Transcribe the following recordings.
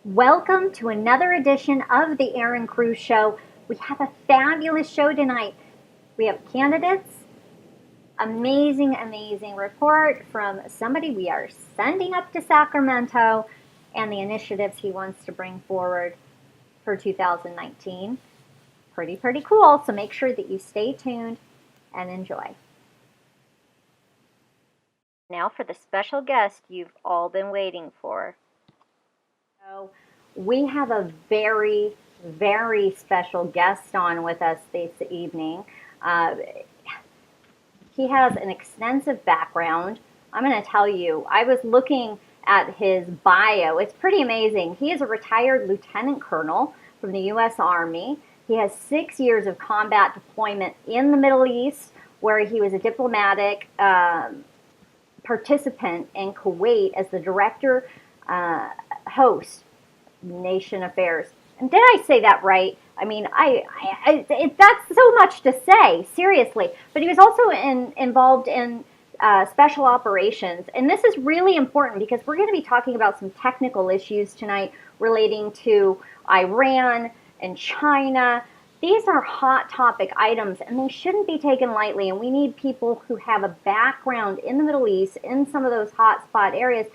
Welcome to another edition of the Erin Cruz Show. We have a fabulous show tonight. We have candidates, amazing report from somebody we are sending up to Sacramento, and the initiatives he wants to bring forward for 2019. Pretty cool, so make sure that you stay tuned and enjoy. Now for the special guest you've all been waiting for. So we have a very special guest on with us this evening. Uh, he has an extensive background. I'm going to tell you, I was looking at his bio. It's pretty amazing. He is a retired lieutenant colonel from the U.S. Army. He has 6 years of combat deployment in the Middle East, where he was a diplomatic participant in Kuwait as the director host nation affairs. And did I say that right? I mean, that's so much to say, seriously. But he was also involved in special operations. And this is really important because we're going to be talking about some technical issues tonight relating to Iran and China. These are hot topic items and they shouldn't be taken lightly. And we need people who have a background in the Middle East, in some of those hot spot areas,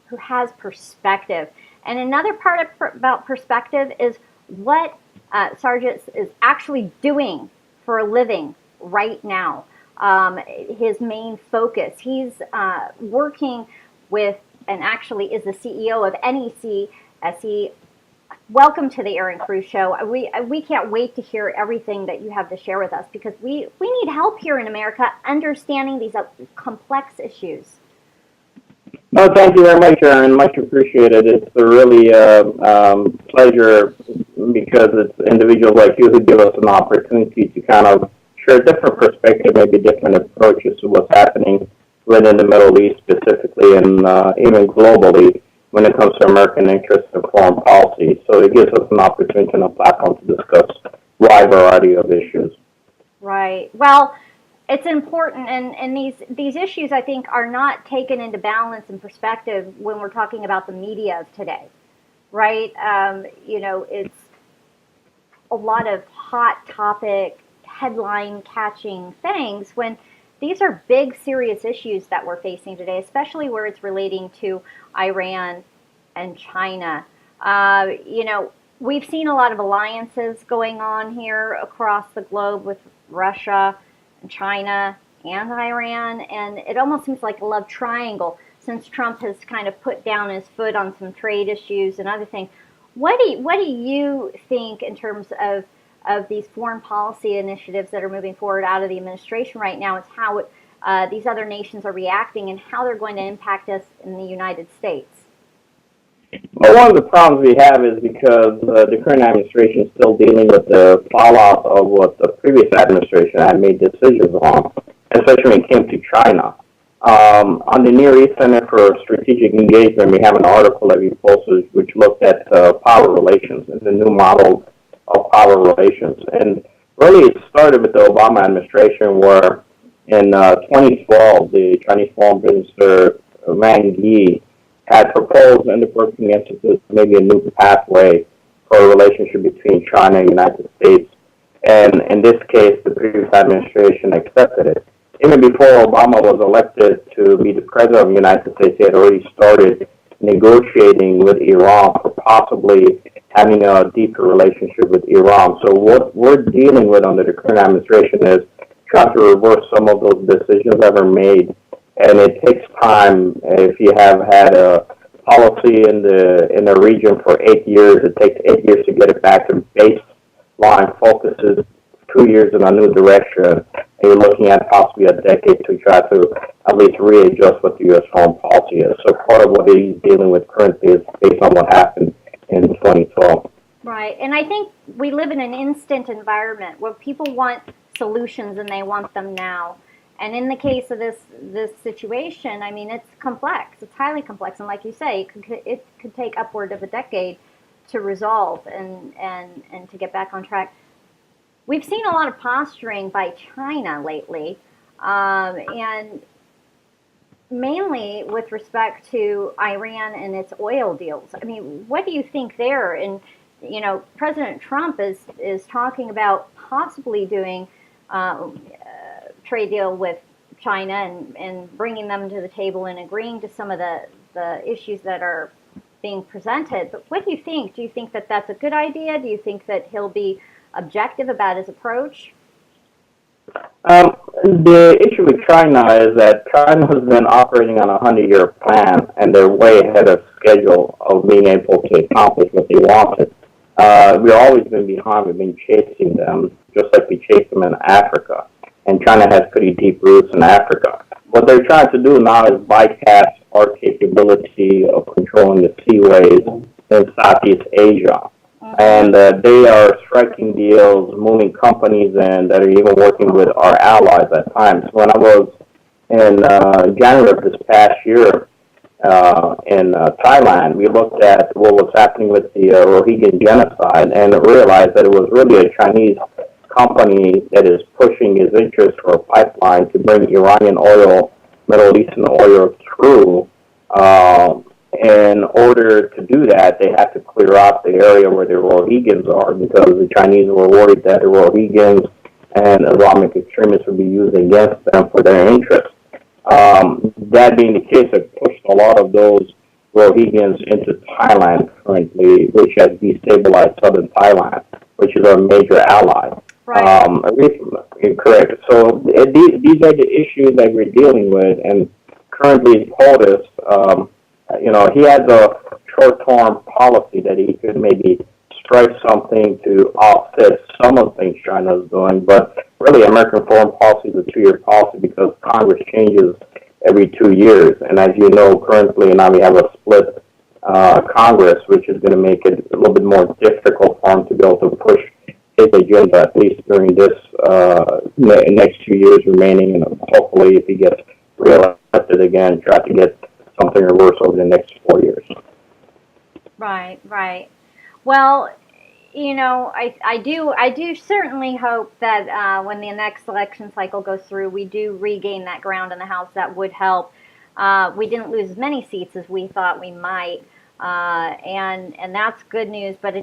who has perspective. And another part about perspective is what Sargis is actually doing for a living right now. His main focus. He's working with, and actually is the CEO of NEC. Welcome to the Erin Cruz Show. We can't wait to hear everything that you have to share with us because we need help here in America understanding these complex issues. No, thank you very much, Erin. Much appreciated. It's a really pleasure because it's individuals like you who give us an opportunity to kind of share a different perspective, maybe different approaches to what's happening within the Middle East specifically and even globally when it comes to American interests and foreign policy. So it gives us an opportunity and a platform to discuss a wide variety of issues. Right. Well, it's important, and these issues, I think, are not taken into balance and perspective when we're talking about the media of today, right? It's a lot of hot topic, headline-catching things when these are big, serious issues that we're facing today, especially where it's relating to Iran and China. We've seen a lot of alliances going on here across the globe with Russia, China and Iran, and it almost seems like a love triangle since Trump has kind of put down his foot on some trade issues and other things. What do you think in terms of these foreign policy initiatives that are moving forward out of the administration right now? It's how these other nations are reacting and how they're going to impact us in the United States. Well, one of the problems we have is because the current administration is still dealing with the fallout of what the previous administration had made decisions on, especially when it came to China. On the Near East Center for Strategic Engagement, we have an article that we posted which looked at power relations and the new model of power relations. And really it started with the Obama administration where in 2012, the Chinese Foreign Minister Wang Yi had proposed in the Brookings Institute maybe a new pathway for a relationship between China and the United States. And in this case, the previous administration accepted it. Even before Obama was elected to be the president of the United States, he had already started negotiating with Iran for possibly having a deeper relationship with Iran. So what we're dealing with under the current administration is trying to reverse some of those decisions that were made. And it takes time. If you have had a policy in the region for 8 years, it takes 8 years to get it back to baseline focuses, 2 years in a new direction. And you're looking at possibly a decade to try to at least readjust what the U.S. foreign policy is. So part of what he's dealing with currently is based on what happened in 2012. Right. And I think we live in an instant environment where people want solutions and they want them now. And in the case of this situation, I mean, it's complex. It's highly complex. And like you say, it could take upward of a decade to resolve and to get back on track. We've seen a lot of posturing by China lately. And mainly with respect to Iran and its oil deals. I mean, what do you think there? And President Trump is talking about possibly doing a trade deal with China and bringing them to the table and agreeing to some of the issues that are being presented. But what do you think? Do you think that that's a good idea? Do you think that he'll be objective about his approach? The issue with China is that China has been operating on a 100-year plan, and they're way ahead of schedule of being able to accomplish what they wanted. We've always been behind. We've been chasing them, just like we chased them in Africa. And China has pretty deep roots in Africa. What they're trying to do now is bypass our capability of controlling the seaways in Southeast Asia. And they are striking deals, moving companies in that are even working with our allies at times. When I was in January of this past year in Thailand, we looked at what was happening with the Rohingya genocide and realized that it was really a Chinese company that is pushing his interest for a pipeline to bring Iranian oil, Middle Eastern oil through. In order to do that, they had to clear out the area where the Rohingyas are because the Chinese were worried that the Rohingyas and Islamic extremists would be used against them for their interests. That being the case, it pushed a lot of those Rohingyas into Thailand currently, which has destabilized southern Thailand, which is our major ally. Right. Correct. So these are the issues that we're dealing with, and currently POTUS, he has a short-term policy that he could maybe strike something to offset some of the things China is doing, but really American foreign policy is a 2-year policy because Congress changes every 2 years. And as you know, currently now we have a split Congress, which is going to make it a little bit more difficult for him to be able to push his agenda, at least during this next 2 years remaining, and hopefully if he gets reelected again, try to get something reverse over the next 4 years. Right. Well, I do certainly hope that when the next election cycle goes through, we do regain that ground in the House. That would help. We didn't lose as many seats as we thought we might, and that's good news. But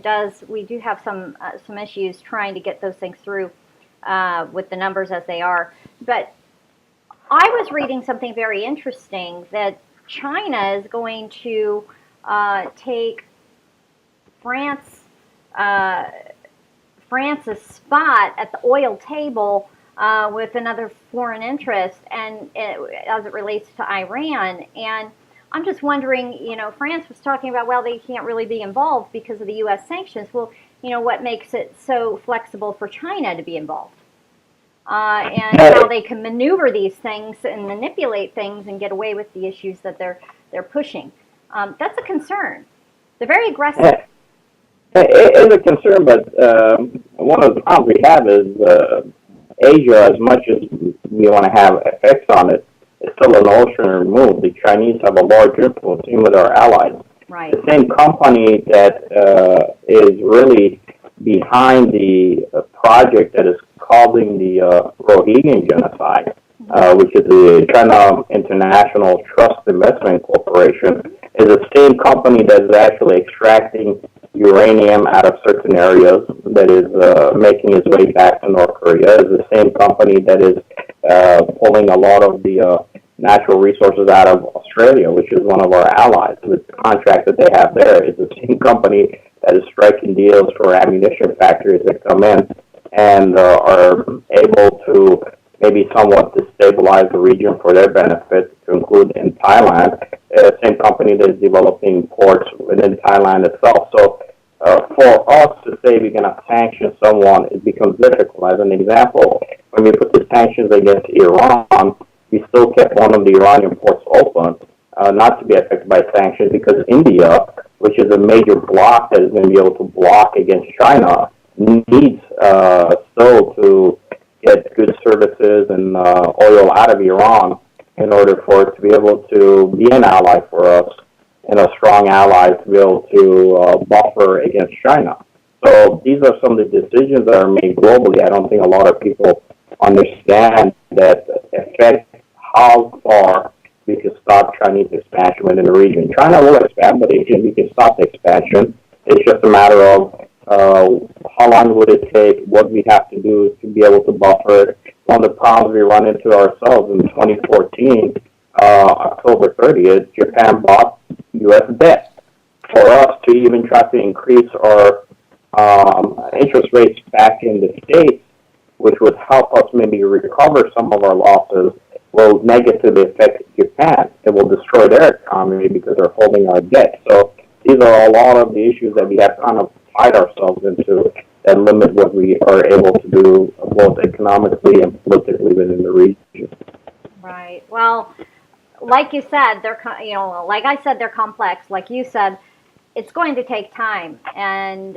we do have some issues trying to get those things through with the numbers as they are. But I was reading something very interesting that China is going to take France's spot at the oil table with another foreign interest, and as it relates to Iran. And I'm just wondering, France was talking about, well, they can't really be involved because of the U.S. sanctions. Well, what makes it so flexible for China to be involved? And how they can maneuver these things and manipulate things and get away with the issues that they're pushing. That's a concern. They're very aggressive. It is a concern, but one of the problems we have is Asia, as much as we want to have effects on it, is still an ocean removed. The Chinese have a large influence, even with our allies. Right. The same company that is really behind the project that is causing the Rohingya genocide, which is the China International Trust Investment Corporation, is the same company that is actually extracting uranium out of certain areas, that is making its way back to North Korea. Is the same company that is pulling a lot of the natural resources out of Australia, which is one of our allies. The contract that they have there is the same company that is striking deals for ammunition factories that come in and are able to maybe somewhat destabilize the region for their benefit, to include in Thailand. The same company that is developing ports within Thailand itself. So for us to say we're going to sanction someone, it becomes difficult. As an example, when we put the sanctions against Iran, we still kept one of the Iranian ports open, not to be affected by sanctions, because India, which is a major bloc that is going to be able to block against China, needs still to get good services and oil out of Iran in order for it to be able to be an ally for us and a strong ally to be able to buffer against China. So these are some of the decisions that are made globally. I don't think a lot of people understand that affect how far we can stop Chinese expansion within the region. China will expand, but again, we can stop the expansion. It's just a matter of how long would it take, what we have to do to be able to buffer it. One of the problems we run into ourselves in 2014, October 30th, Japan bought U.S. debt. For us to even try to increase our interest rates back in the States, which would help us maybe recover some of our losses, will negatively affect Japan. It will destroy their economy because they're holding our debt. So these are a lot of the issues that we have to kind of fight ourselves into that limit what we are able to do both economically and politically within the region. Right. Well, like you said, like I said, they're complex. Like you said, it's going to take time. And,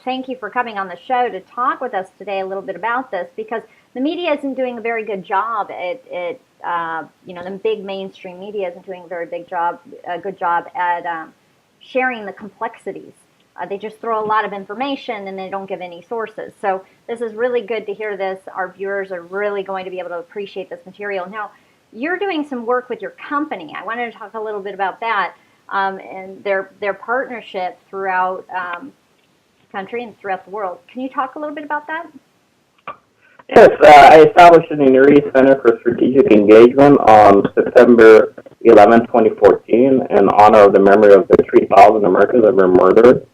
thank you for coming on the show to talk with us today a little bit about this, because the media isn't doing a very good job at the big mainstream media isn't doing a good job at sharing the complexities. They just throw a lot of information and they don't give any sources. So this is really good to hear this. Our viewers are really going to be able to appreciate this material. Now, you're doing some work with your company. I wanted to talk a little bit about that. And their partnership throughout the country and throughout the world. Can you talk a little bit about that? Yes, I established the Near East Center for Strategic Engagement on September 11, 2014, in honor of the memory of the 3,000 Americans that were murdered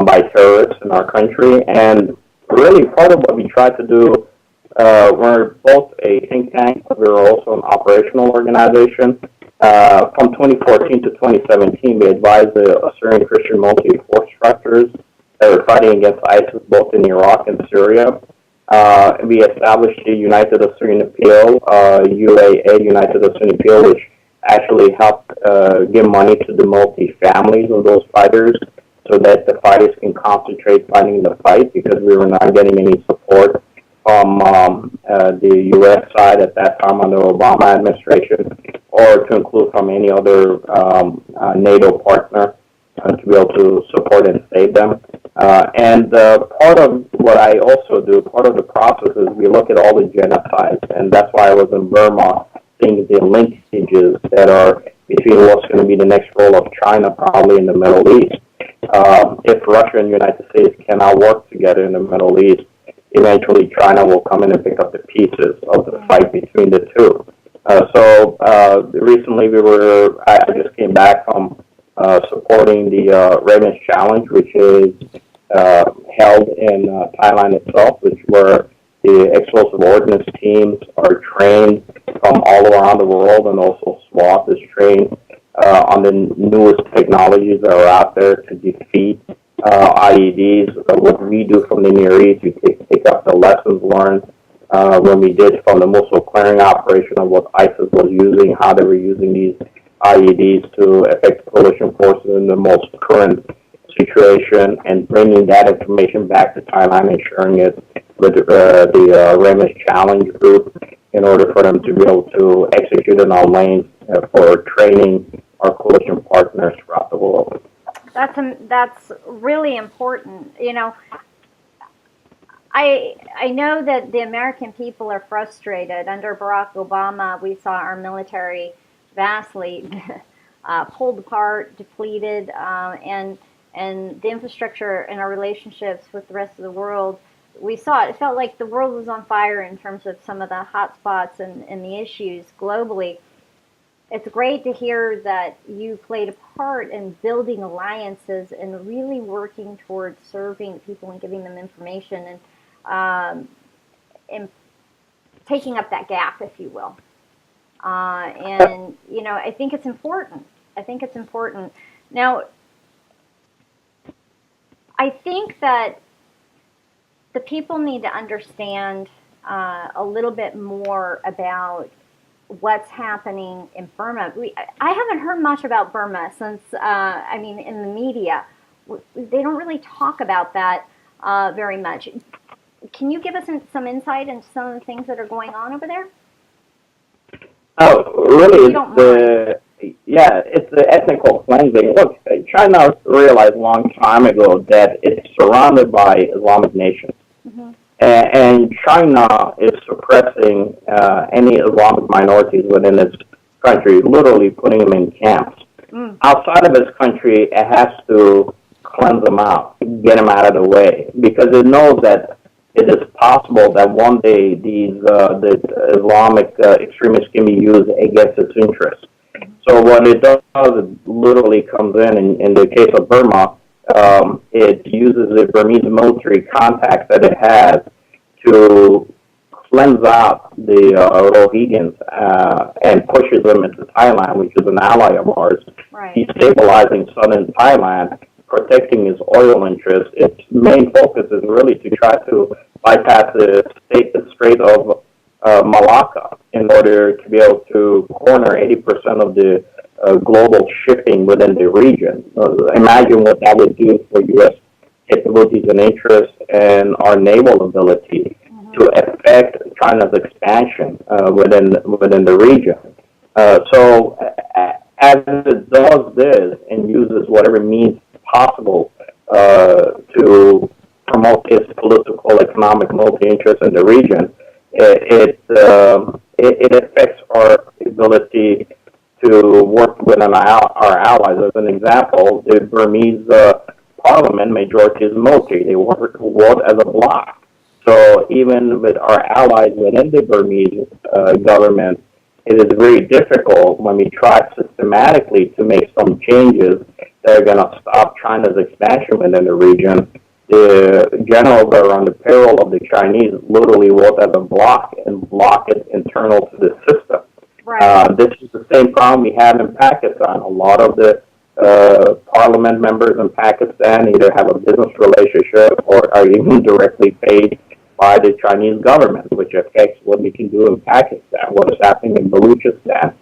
by terrorists in our country. And really part of what we tried to do, we're both a think tank, but we're also an operational organization. From 2014 to 2017, we advised the Syrian Christian multi-force structures that were fighting against ISIS both in Iraq and Syria. We established the United Assyrian Appeal, UAA, United Assyrian Appeal, which actually helped give money to the multi-families of those fighters so that the fighters can concentrate fighting the fight, because we were not getting any support from the U.S. side at that time under the Obama administration, or to include from any other NATO partner to be able to support and save them. And part of what I also do, part of the process is we look at all the genocides, and that's why I was in Burma, seeing the linkages that are between what's going to be the next role of China probably in the Middle East. If Russia and the United States cannot work together in the Middle East, eventually China will come in and pick up the pieces of the fight between the two. So recently I just came back from supporting the Ravens Challenge, which is held in Thailand itself, where the explosive ordnance teams are trained from all around the world, and also SWAT is trained on the newest technologies that are out there to defeat IEDs. What we do from the Near East, we pick up the lessons learned when we did from the Mosul clearing operation of what ISIS was using, how they were using these IEDs to affect coalition forces in the most current situation, and bringing that information back to Thailand and sharing it with the Ravens Challenge group in order for them to be able to execute in our lanes for training our coalition partners throughout the world. That's really important. I know that the American people are frustrated. Under Barack Obama, we saw our military vastly pulled apart, depleted, and the infrastructure and our relationships with the rest of the world. We saw it. It felt like the world was on fire in terms of some of the hot spots and the issues globally. It's great to hear that you played a part in building alliances and really working towards serving people and giving them information and taking up that gap, if you will. I think it's important. Now, I think that the people need to understand a little bit more about what's happening in Burma. I haven't heard much about Burma since, in the media. They don't really talk about that very much. Can you give us some insight into some of the things that are going on over there? Oh, really? It's the ethnical cleansing. Look, China realized a long time ago that it's surrounded by Islamic nations. Mm-hmm. And China is suppressing any Islamic minorities within its country, literally putting them in camps. Outside of his country, it has to cleanse them out, get them out of the way, because it knows that it is possible that one day the Islamic extremists can be used against its interests. So what it does, it literally comes in the case of Burma, it uses the Burmese military contacts that it has to cleanse out the Rohingyas and pushes them into Thailand, which is an ally of ours, Right. destabilizing southern Thailand, protecting its oil interests. Its main focus is really to try to bypass the Strait of Malacca in order to be able to corner 80% of the global shipping within the region. Imagine what that would do for U.S. capabilities and interests and our naval ability to affect China's expansion within the region. So as it does this and uses whatever means possible to promote its political, economic, multi-interest in the region, it affects our ability to work with our allies. As an example, the Burmese parliament majority is military. They work as a bloc. So even with our allies within the Burmese government, it is very difficult when we try systematically to make some changes that are going to stop China's expansion within the region. The generals that are on the payroll of the Chinese literally work as a block and block it internal to the system. Right. This is the same problem we have in Pakistan. A lot of the parliament members in Pakistan either have a business relationship or are even directly paid by the Chinese government, which affects what we can do in Pakistan, what is happening in Baluchistan,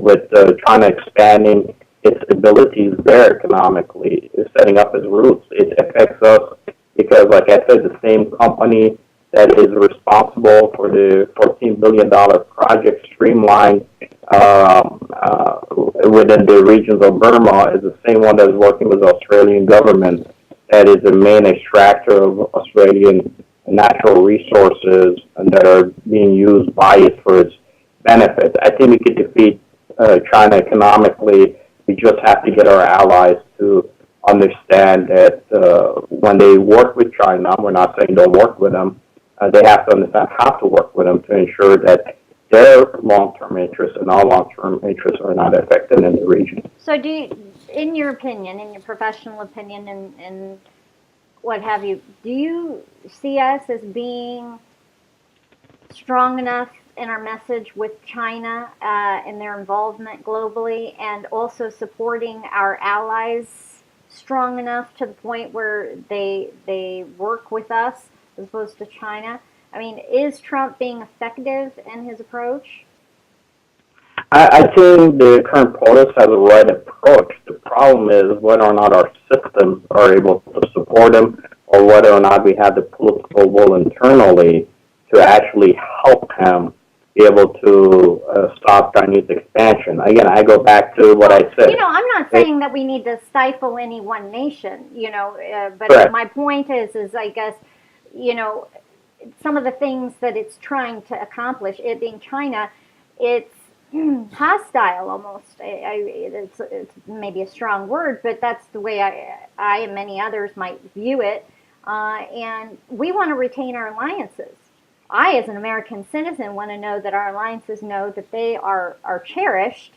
with China expanding its abilities there economically, setting up its roots. It affects us because, like I said, the same company that is responsible for the $14 billion project Streamline within the regions of Burma is the same one that is working with the Australian government that is the main extractor of Australian natural resources and that are being used by it for its benefit. I think we could defeat China economically. We just have to get our allies to understand that when they work with China, we're not saying don't work with them, they have to understand how to work with them to ensure that their long-term interests and our long-term interests are not affected in the region. So do you, in your opinion, in your professional opinion and what have you, do you see us as being strong enough in our message with China and their involvement globally, and also supporting our allies strong enough to the point where they work with us as opposed to China? I mean, is Trump being effective in his approach? I think the current POTUS has the right approach. The problem is whether or not our systems are able to support him or whether or not we have the political will internally to actually help him be able to stop Chinese expansion. Again, I go back to what I said. You know, I'm not saying that we need to stifle any one nation, but Correct. My point is I guess, some of the things that it's trying to accomplish, it being China, it's hostile almost. It's maybe a strong word, but that's the way I and many others might view it. And we want to retain our alliances. I, as an American citizen, want to know that our alliances know that they are cherished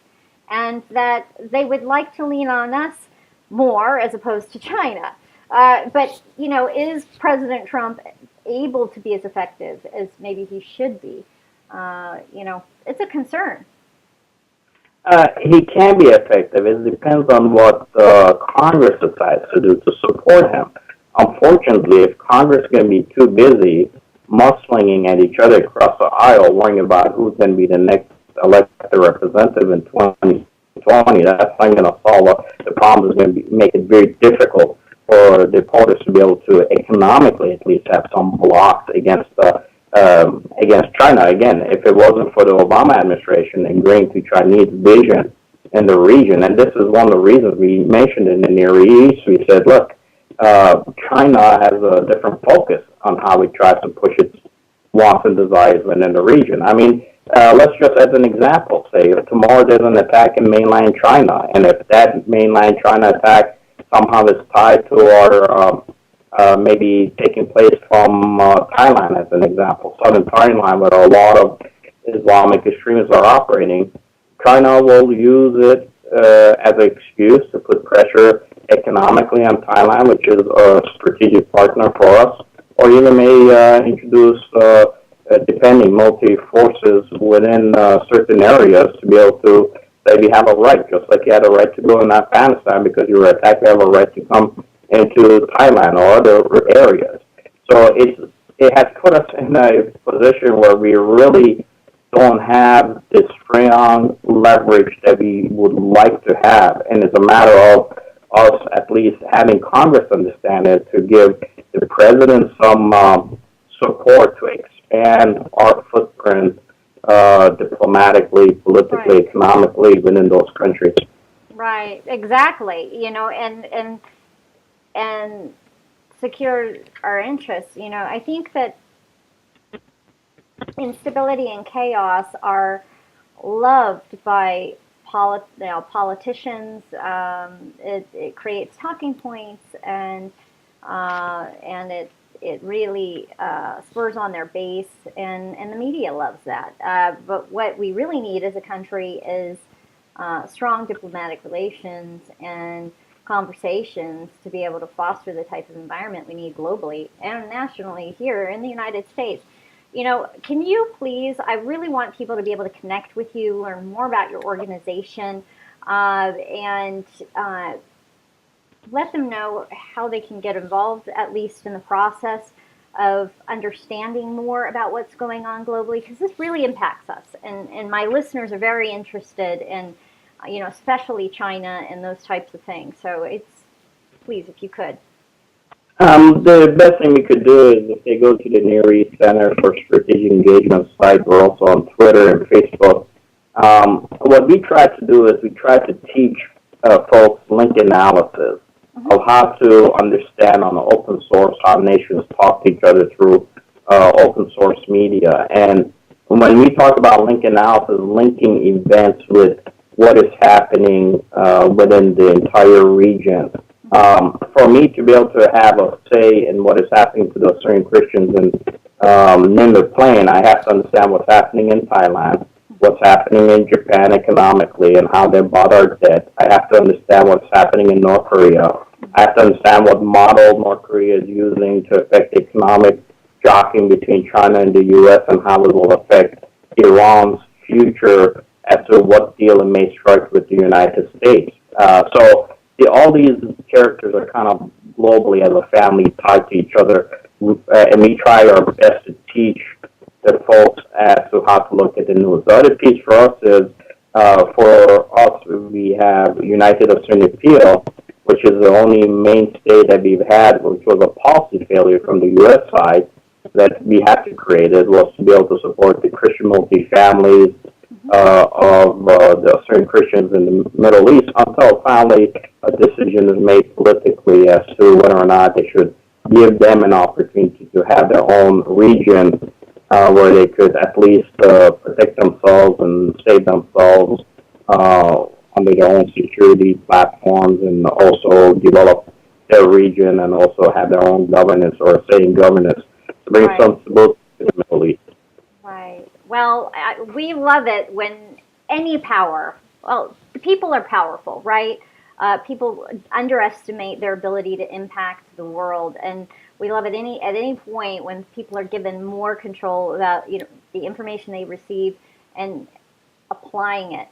and that they would like to lean on us more as opposed to China. But, is President Trump able to be as effective as maybe he should be? It's a concern. He can be effective. It depends on what Congress decides to do to support him. Unfortunately, if Congress is going to be too busy mudslinging at each other across the aisle, worrying about who's going to be the next elected representative in 2020, that's not going to solve the problem. Is going to make it very difficult for the POTUS to be able to economically at least have some blocks against China. Again, if it wasn't for the Obama administration agreeing to Chinese vision in the region, and this is one of the reasons we mentioned in the Near East, we said, look, China has a different focus on how it tries to push its wants and desires within the region. I mean, let's just as an example say if tomorrow there's an attack in mainland China, and if that mainland China attack somehow is tied to or maybe taking place from Thailand as an example, southern Thailand where a lot of Islamic extremists are operating, China will use it as an excuse to put pressure economically on Thailand, which is a strategic partner for us, or even may introduce depending multi-forces within certain areas to be able to maybe have a right, just like you had a right to go in Afghanistan because you were attacked, you have a right to come into Thailand or other areas. So it has put us in a position where we really don't have this strong leverage that we would like to have, and it's a matter of us at least having Congress understand it to give the president some support to expand our footprint diplomatically, politically, Right. economically within those countries. Right, exactly. And secure our interests. I think that instability and chaos are loved by politicians. It creates talking points, and it really spurs on their base, and the media loves that. But what we really need as a country is strong diplomatic relations and conversations to be able to foster the type of environment we need globally and nationally here in the United States. Can you please, I really want people to be able to connect with you, learn more about your organization, and let them know how they can get involved, at least in the process of understanding more about what's going on globally, because this really impacts us. And my listeners are very interested in, especially China and those types of things. So please, if you could. The best thing we could do is if they go to the Near East Center for Strategic Engagement site, we're also on Twitter and Facebook. What we try to do is we try to teach folks link analysis of how to understand on the open source how nations talk to each other through open source media. And when we talk about link analysis, linking events with what is happening within the entire region. For me to be able to have a say in what is happening to those certain Christians in Nindar Plain, I have to understand what's happening in Thailand, what's happening in Japan economically, and how they bought our debt. I have to understand what's happening in North Korea. I have to understand what model North Korea is using to affect economic jockeying between China and the U.S. and how it will affect Iran's future as to what deal it may strike with the United States. All these characters are kind of globally as a family tied to each other, and we try our best to teach the folks as to how to look at the news. The other piece for us is, we have United Australian Appeal, which is the only mainstay that we've had, which was a policy failure from the U.S. side that we had to create. It was to be able to support the Christian multi-families of the Australian Christians in the Middle East until finally a decision is made politically as to whether or not they should give them an opportunity to have their own region where they could at least protect themselves and save themselves under their own security platforms, and also develop their region and also have their own governance or say in governance to bring some stability to the Middle East. Right. Well, we love it when any power, people are powerful, right? People underestimate their ability to impact the world, and we love it at any point when people are given more control about the information they receive and applying it.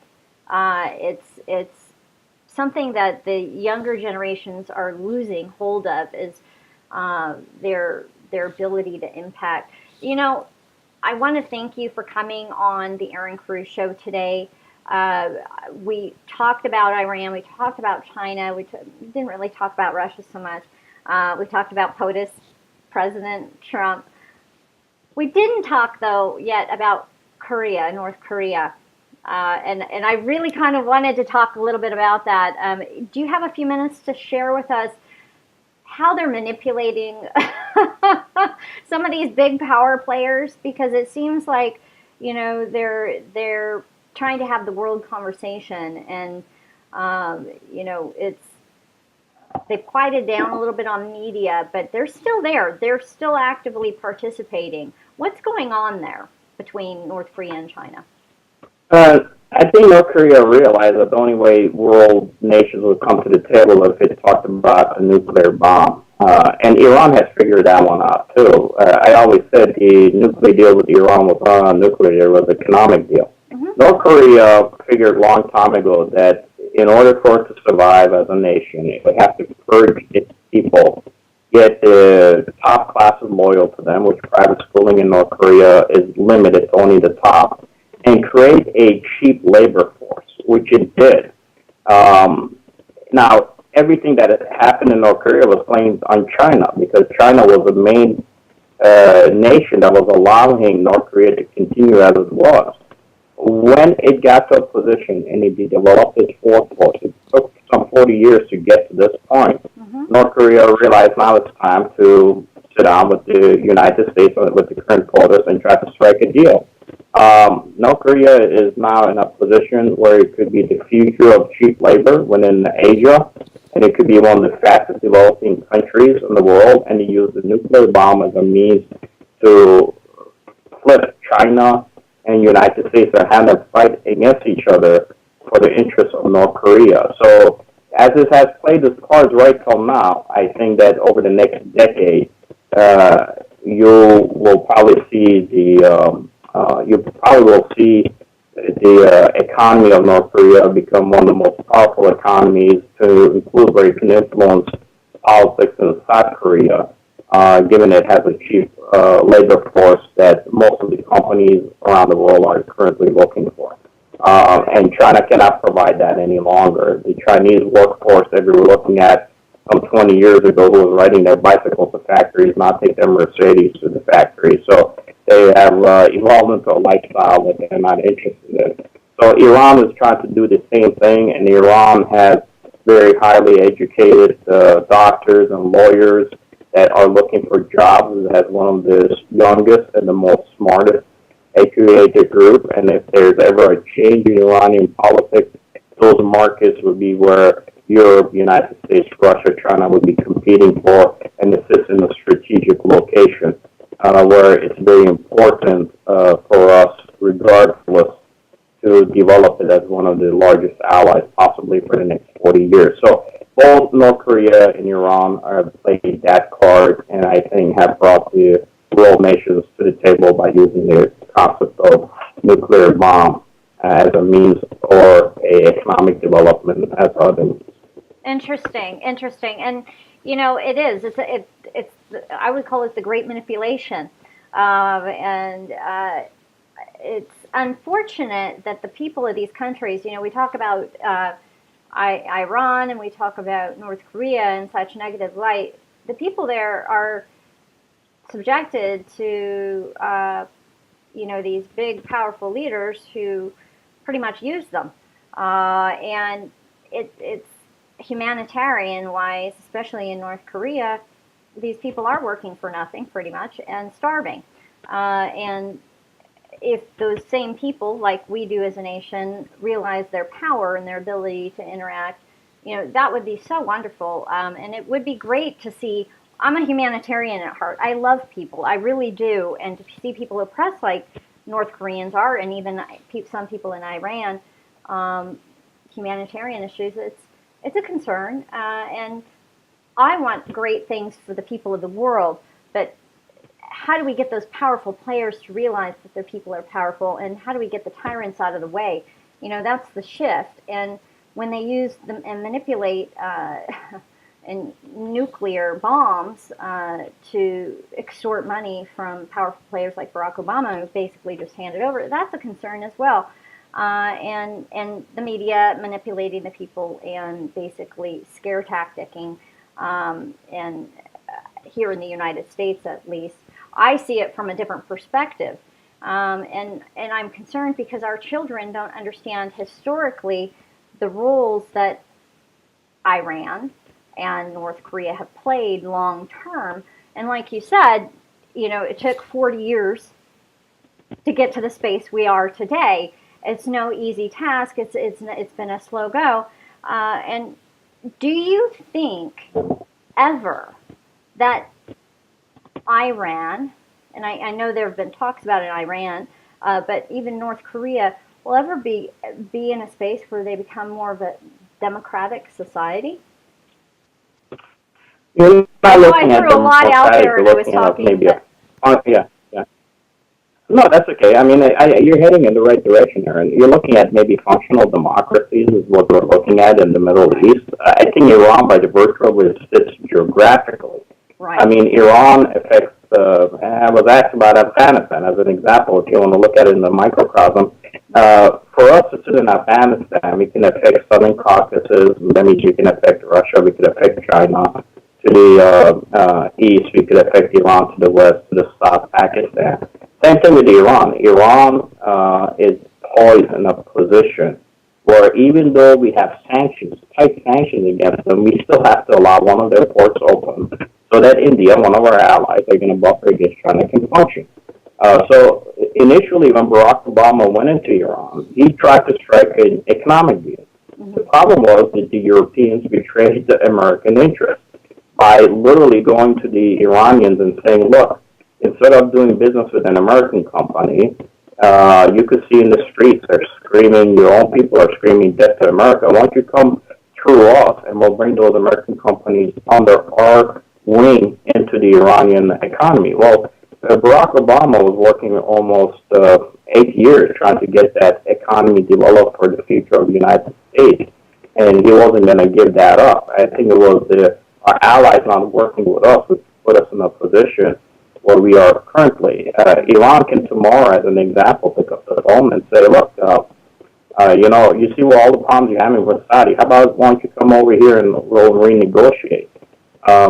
It's something that the younger generations are losing hold of is their ability to impact. I want to thank you for coming on the Erin Cruz show today. We talked about Iran, we talked about China, we didn't really talk about Russia so much. We talked about POTUS, President Trump. We didn't talk, though, yet about Korea, North Korea. And I really kind of wanted to talk a little bit about that. Do you have a few minutes to share with us how they're manipulating some of these big power players? Because it seems like, they're trying to have the world conversation, and it's they've quieted down a little bit on media, but they're still there. They're still actively participating. What's going on there between North Korea and China? I think North Korea realized that the only way world nations would come to the table if it talked about a nuclear bomb. And Iran has figured that one out too. I always said the nuclear deal with Iran was not a nuclear deal, it was an economic deal. Mm-hmm. North Korea figured a long time ago that in order for it to survive as a nation, it would have to purge its people, get the top classes loyal to them, which private schooling in North Korea is limited to only the top, and create a cheap labor force, which it did. Now, everything that had happened in North Korea was blamed on China, because China was the main nation that was allowing North Korea to continue as it was. When it got to a position and it developed its workforce, it took some 40 years to get to this point. Mm-hmm. North Korea realized now it's time to sit down with the United States, with the current voters, and try to strike a deal. North Korea is now in a position where it could be the future of cheap labor within Asia, and it could be one of the fastest developing countries in the world, and to use the nuclear bomb as a means to flip China and United States and have them fight against each other for the interests of North Korea. So as this has played its cards right till now, I think that over the next decade, you will probably see the economy of North Korea become one of the most powerful economies, to include where it can influence politics in South Korea, given it has a cheap labor force that most of the companies around the world are currently looking for. And China cannot provide that any longer. The Chinese workforce that we were looking at some 20 years ago, who was riding their bicycles to factories, now take their Mercedes to the factories. So they have evolved into a lifestyle that they're not interested in. So Iran is trying to do the same thing, and Iran has very highly educated doctors and lawyers that are looking for jobs. It has one of the youngest and the most smartest educated group, and if there's ever a change in Iranian politics, those markets would be where Europe, United States, Russia, China would be competing for, and this is in a strategic location where it's very important for us, regardless, to develop it as one of the largest allies, possibly for the next 40 years. So both North Korea and Iran are playing that card, and I think have brought the world nations to the table by using the concept of nuclear bomb as a means or a economic development as other means. Interesting, and it is. It's. I would call it the great manipulation, and it's unfortunate that the people of these countries. We talk about Iran and we talk about North Korea in such negative light. The people there are subjected to these big, powerful leaders who pretty much use them, and it's humanitarian-wise, especially in North Korea, these people are working for nothing, pretty much, and starving. And if those same people, like we do as a nation, realize their power and their ability to interact, that would be so wonderful. And it would be great to see. I'm a humanitarian at heart. I love people. I really do. And to see people oppressed like North Koreans are, and even some people in Iran, humanitarian issues, it's a concern. And I want great things for the people of the world, but how do we get those powerful players to realize that their people are powerful, and how do we get the tyrants out of the way? That's the shift. And when they use them and manipulate and nuclear bombs to extort money from powerful players like Barack Obama, who basically just handed over, that's a concern as well. And the media manipulating the people and basically scare tacticking, and here in the United States at least, I see it from a different perspective. And I'm concerned because our children don't understand historically the roles that Iran and North Korea have played long term. And like you said, it took 40 years to get to the space we are today. It's no easy task. It's been a slow go. And do you think ever that Iran, and I know there have been talks about it in Iran, but even North Korea, will ever be in a space where they become more of a democratic society? You're not looking I at threw a lot out there and I was looking at talking. maybe yeah. No, that's okay. I mean, you're heading in the right direction, Aaron. You're looking at maybe functional democracies is what we're looking at in the Middle East. I think Iran, by the virtue of it, fits geographically. Right. I mean, Iran affects. I was asked about Afghanistan as an example. If you want to look at it in the microcosm, for us to sit in Afghanistan, we can affect Southern Caucasus. That means we can affect Russia. We could affect China. To the east, we could affect Iran. To the west, to the south, Pakistan. Same thing with Iran. Iran is poised in a position where even though we have sanctions, tight sanctions against them, we still have to allow one of their ports open so that India, one of our allies, are going to buffer against China, can function. So initially, when Barack Obama went into Iran, he tried to strike an economic deal. The problem was that the Europeans betrayed the American interest by literally going to the Iranians and saying, look, instead of doing business with an American company, you could see in the streets they're screaming, your own people are screaming death to America. Why don't you come through us and we'll bring those American companies under our wing into the Iranian economy? Well, Barack Obama was working almost 8 years trying to get that economy developed for the future of the United States, and he wasn't going to give that up. I think it was our allies not working with us which put us in a position where we are currently. Iran can tomorrow, as an example, pick up the phone and say, look, you see all the problems you're having with Saudi. How about why don't you come over here and we'll renegotiate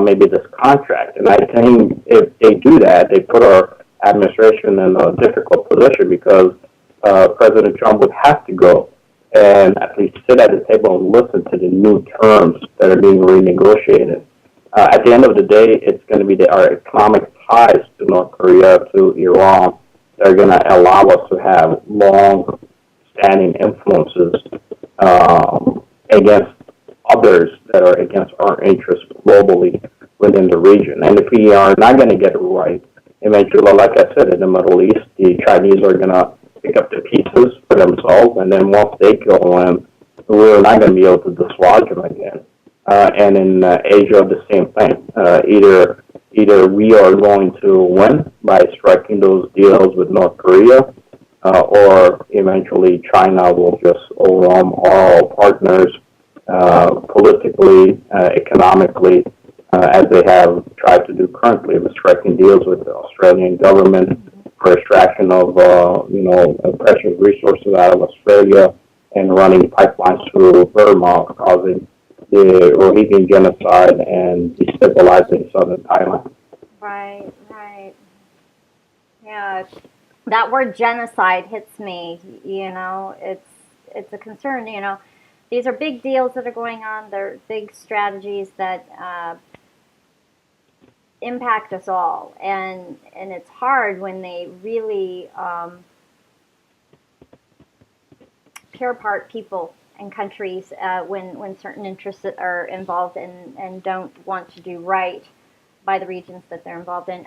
maybe this contract? And I think if they do that, they put our administration in a difficult position because President Trump would have to go and at least sit at the table and listen to the new terms that are being renegotiated. At the end of the day, it's going to be our economic ties to North Korea, to Iran, that are going to allow us to have long-standing influences against others that are against our interests globally within the region. And if we are not going to get it right, eventually, like I said, in the Middle East, the Chinese are going to pick up the pieces for themselves, and then once they go in, we're not going to be able to dislodge them again. And in Asia, the same thing. Either we are going to win by striking those deals with North Korea, or eventually China will just overwhelm all partners politically, economically, as they have tried to do currently with striking deals with the Australian government for extraction of precious resources out of Australia and running pipelines through Burma, causing the Rohingya genocide and destabilizing southern Thailand. Right. Yeah, that word genocide hits me. It's a concern. These are big deals that are going on. They're big strategies that impact us all, and it's hard when they really tear apart people and countries when certain interests are involved and don't want to do right by the regions that they're involved in.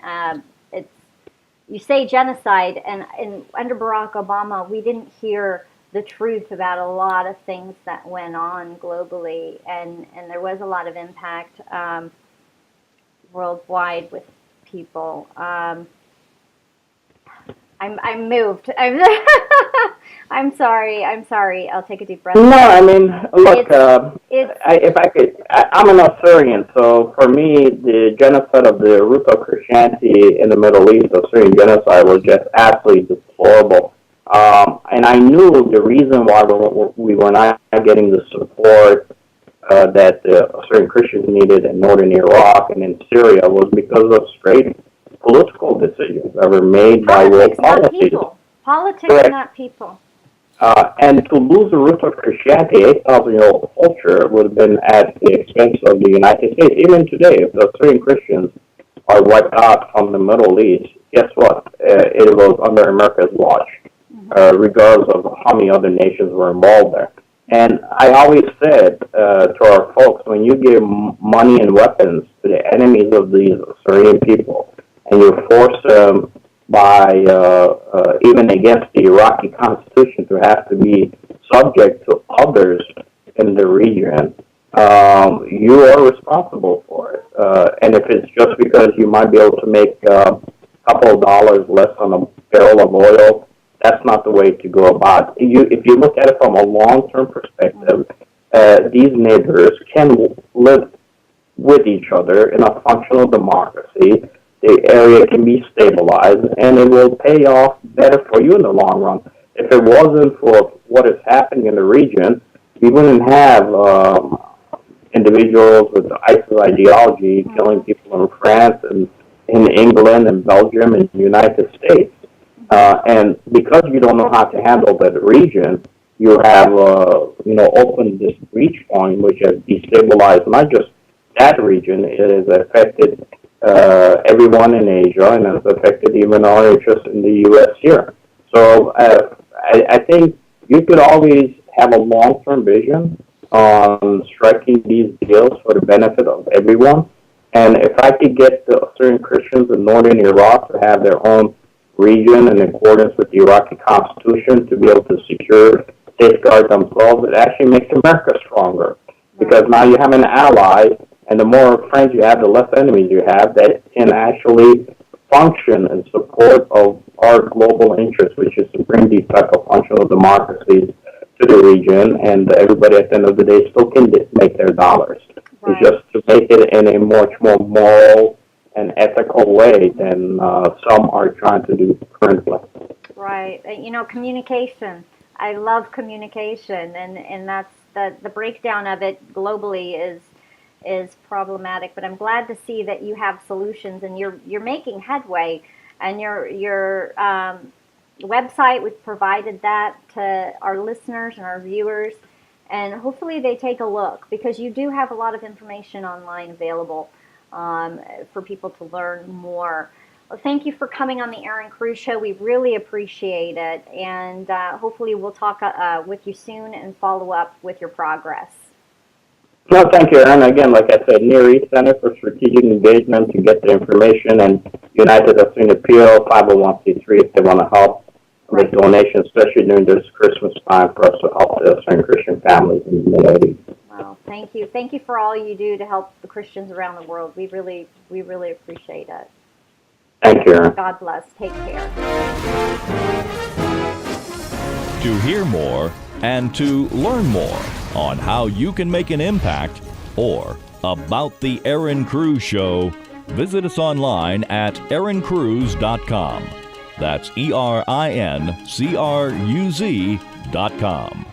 You say genocide, and under Barack Obama, we didn't hear the truth about a lot of things that went on globally, and there was a lot of impact worldwide with people. I'm moved. I'm sorry. I'll take a deep breath. No, I mean, look, I'm an Assyrian, so for me, the genocide of the root of Christianity in the Middle East, the Assyrian genocide, was just absolutely deplorable. And I knew the reason why we were not getting the support that the Assyrian Christians needed in northern Iraq and in Syria was because of straight political decisions that were made by world policies. Politics, correct. Not people. And to lose the roots of Christianity, 8,000-year-old culture, would have been at the expense of the United States. Even today, if the Assyrian Christians are wiped out from the Middle East, guess what? It was under America's watch, regardless of how many other nations were involved there. And I always said to our folks, when you give money and weapons to the enemies of these Syrian people, and you force them by even against the Iraqi constitution to have to be subject to others in the region, you are responsible for it. And if it's just because you might be able to make a couple of dollars less on a barrel of oil, that's not the way to go about it. If you look at it from a long-term perspective, these neighbors can live with each other in a functional democracy. The area can be stabilized, and it will pay off better for you in the long run. If it wasn't for what is happening in the region, we wouldn't have individuals with the ISIS ideology killing people in France and in England and Belgium and the United States. And because you don't know how to handle that region, you have, opened this breach point, which has destabilized not just that region, it has affected everyone in Asia, and has affected even our interests in the U.S. here. So I think you could always have a long-term vision on striking these deals for the benefit of everyone. And if I could get the certain Christians in northern Iraq to have their own region in accordance with the Iraqi constitution to be able to secure, safeguard themselves, it actually makes America stronger. Because now you have an ally, and the more friends you have, the less enemies you have that can actually function in support of our global interest, which is to bring these type of functional democracies to the region, and everybody at the end of the day still can make their dollars. Right. It's just to make it in a much more moral and ethical way than some are trying to do currently. Right. Communication. I love communication, and that's the breakdown of it globally is problematic. But I'm glad to see that you have solutions and you're making headway. And your website, we've provided that to our listeners and our viewers, and hopefully they take a look, because you do have a lot of information online available for people to learn more. Well, thank you for coming on the Erin Cruz Show. We really appreciate it, and hopefully we'll talk with you soon and follow up with your progress. No, thank you, Erin. Again, like I said, Near East Center for Strategic Engagement to get the information, and United Assyrian Appeal, 501c3 if they want to help with donations, especially during this Christmas time for us to help the Assyrian Christian families in the Middle East. Well, thank you. Thank you for all you do to help the Christians around the world. We really appreciate it. Thank you, Erin. God bless. Take care. To hear more and to learn more on how you can make an impact or about the Erin Cruz Show, visit us online at erincruz.com. That's ERINCRUZ.com.